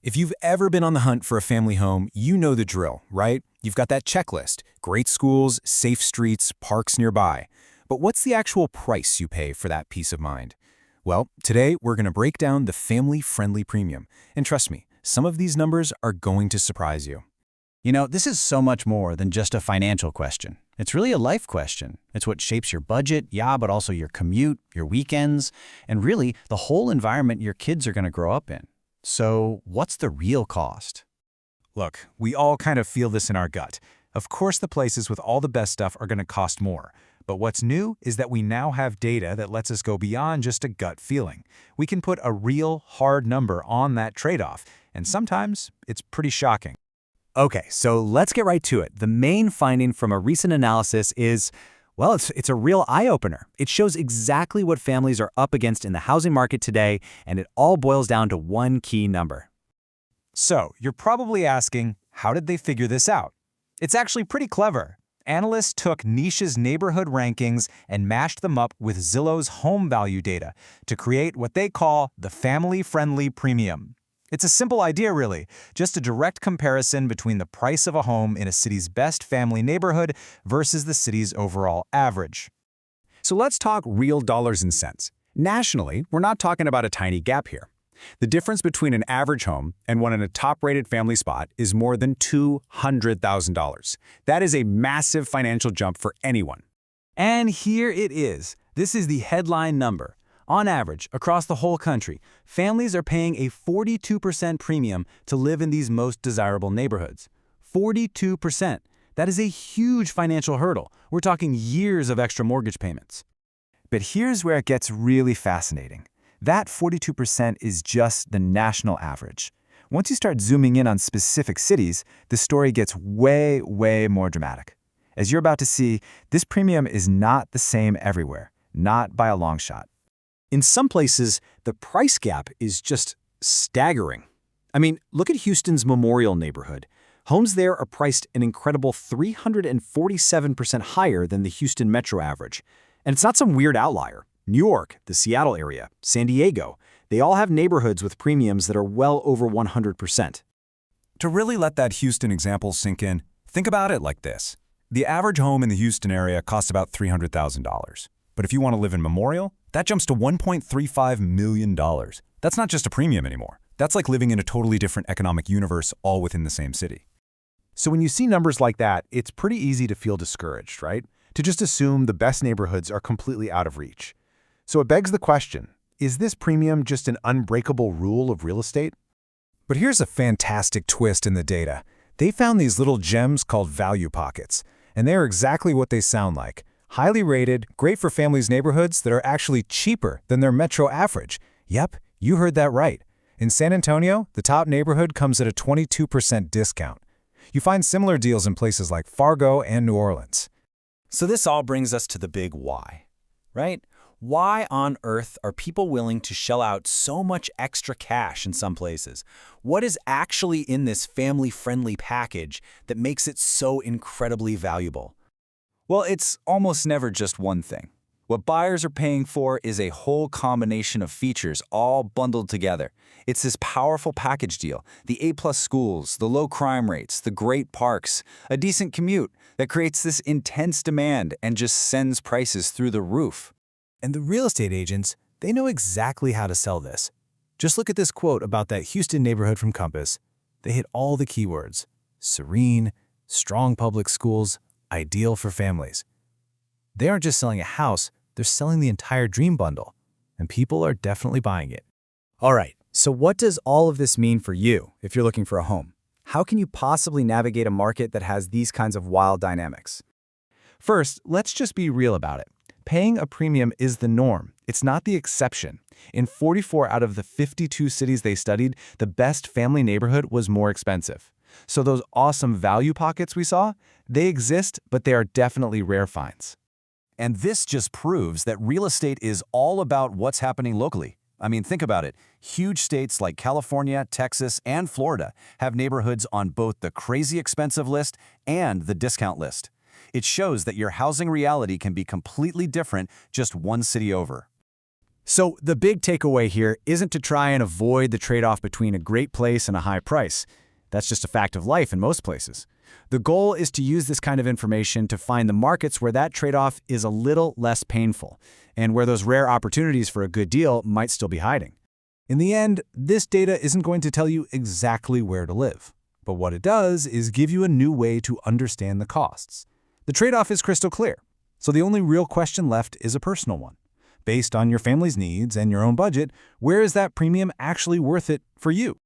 If you've ever been on the hunt for a family home, you know the drill, right? You've got that checklist: great schools, safe streets, parks nearby. But what's the actual price you pay for that peace of mind? Well, today we're going to break down the family-friendly premium. And trust me, some of these numbers are going to surprise you. This is so much more than just a financial question. It's really a life question. It's what shapes your budget, but also your commute, your weekends, and really the whole environment your kids are going to grow up in. So what's the real cost? Look, we all kind of feel this in our gut. Of course, the places with all the best stuff are going to cost more. But what's new is that we now have data that lets us go beyond just a gut feeling. We can put a real, hard number on that trade-off, and sometimes it's pretty shocking. Okay, so let's get right to it. The main finding from a recent analysis is, well, it's a real eye-opener. It shows exactly what families are up against in the housing market today, and it all boils down to one key number. So, you're probably asking, how did they figure this out? It's actually pretty clever. Analysts took Niche's neighborhood rankings and mashed them up with Zillow's home value data to create what they call the family-friendly premium. It's a simple idea, really, just a direct comparison between the price of a home in a city's best family neighborhood versus the city's overall average. So let's talk real dollars and cents. Nationally, we're not talking about a tiny gap here. The difference between an average home and one in a top-rated family spot is more than $200,000. That is a massive financial jump for anyone. And here it is. This is the headline number. On average, across the whole country, families are paying a 42% premium to live in these most desirable neighborhoods. 42%. That is a huge financial hurdle. We're talking years of extra mortgage payments. But here's where it gets really fascinating. That 42% is just the national average. Once you start zooming in on specific cities, the story gets way, way more dramatic. As you're about to see, this premium is not the same everywhere, not by a long shot. In some places, the price gap is just staggering. I mean, look at Houston's Memorial neighborhood. Homes there are priced an incredible 347% higher than the Houston metro average. And it's not some weird outlier. New York, the Seattle area, San Diego, they all have neighborhoods with premiums that are well over 100%. To really let that Houston example sink in, think about it like this. The average home in the Houston area costs about $300,000. But if you want to live in Memorial, that jumps to $1.35 million. That's not just a premium anymore. That's like living in a totally different economic universe all within the same city. So when you see numbers like that, it's pretty easy to feel discouraged, right? To just assume the best neighborhoods are completely out of reach. So it begs the question, is this premium just an unbreakable rule of real estate? But here's a fantastic twist in the data. They found these little gems called value pockets, and they're exactly what they sound like. Highly rated, great for families' neighborhoods that are actually cheaper than their metro average. Yep, you heard that right. In San Antonio, the top neighborhood comes at a 22% discount. You find similar deals in places like Fargo and New Orleans. So this all brings us to the big why, right? Why on earth are people willing to shell out so much extra cash in some places? What is actually in this family-friendly package that makes it so incredibly valuable? Well, it's almost never just one thing. What buyers are paying for is a whole combination of features all bundled together. It's this powerful package deal: the A+ schools, the low crime rates, the great parks, a decent commute that creates this intense demand and just sends prices through the roof. And the real estate agents, they know exactly how to sell this. Just look at this quote about that Houston neighborhood from Compass. They hit all the keywords: serene, strong public schools, ideal for families. They aren't just selling a house, they're selling the entire dream bundle. And people are definitely buying it. All right, so what does all of this mean for you if you're looking for a home? How can you possibly navigate a market that has these kinds of wild dynamics? First, let's just be real about it. Paying a premium is the norm. It's not the exception. In 44 out of the 52 cities they studied, the best family neighborhood was more expensive. So those awesome value pockets we saw, they exist, but they are definitely rare finds. And this just proves that real estate is all about what's happening locally. I mean, think about it. Huge states like California, Texas, and Florida have neighborhoods on both the crazy expensive list and the discount list. It shows that your housing reality can be completely different just one city over. So the big takeaway here isn't to try and avoid the trade-off between a great place and a high price. That's just a fact of life in most places. The goal is to use this kind of information to find the markets where that trade-off is a little less painful, and where those rare opportunities for a good deal might still be hiding. In the end, this data isn't going to tell you exactly where to live. But what it does is give you a new way to understand the costs. The trade-off is crystal clear, so the only real question left is a personal one. Based on your family's needs and your own budget, where is that premium actually worth it for you?